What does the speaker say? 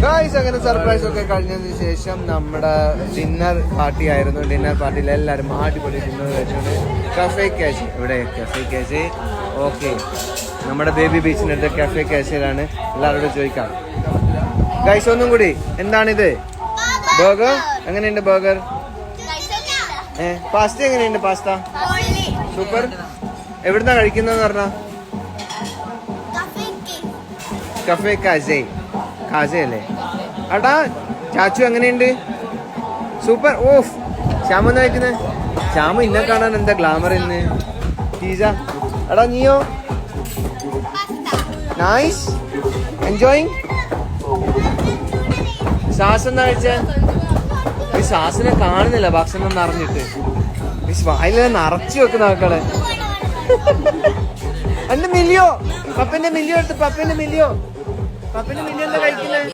Guys അങ്ങനെ surprise ഒക്കെ കഴിഞ്ഞതിന് ശേഷം നമ്മുടെ ഡിന്നർ പാർട്ടി ആയിരുന്നു. ഡിന്നർ പാർട്ടിയിൽ എല്ലാവരും അടിപൊളി ഡിന്നർ കഴിച്ചുകൊണ്ട് കഫേ കാശ്, ഇവിടെ കഫേ കാശ്. ഓക്കെ, നമ്മുടെ ബേബി ബീച്ചിനടുത്ത് കഫേ കാശിലാണ്. എല്ലാവരോടും ചോദിക്കാം. ഗായ്സ് ഒന്നും കൂടി, എന്താണിത്? ബർഗർ. എങ്ങനെയുണ്ട് ബർഗർ? പാസ്ത എങ്ങനെയുണ്ട്? Pasta super. എവിടുന്നാ കഴിക്കുന്നതെന്ന് പറഞ്ഞാ? കഫേ കാസേ. കാസേ അല്ലേ? അടാ ചാച്ചു എങ്ങനെയുണ്ട്? സൂപ്പർ. ഓഫ്, ശ്യാമ എന്താ കഴിക്കുന്നത്? ശ്യാമ ഇന്നെ കാണാൻ എന്താ ഗ്ലാമർ ഇന്ന്. ടീസ എടാ നീയോ? Nice, enjoying. സാസ് എന്താ കഴിച്ചേ? ഈ സാസിനെ കാണുന്നില്ല ഭക്ഷണം നിറഞ്ഞിട്ട്. വായിലെ നിറച്ചു വെക്കുന്ന മക്കളെ. എന്റെ മില്ലിയോ, പപ്പന്റെ മില്ലിയോ എടുത്ത്. പപ്പന്റെ മില്ലിയോ എന്താ കഴിക്കുന്നത്?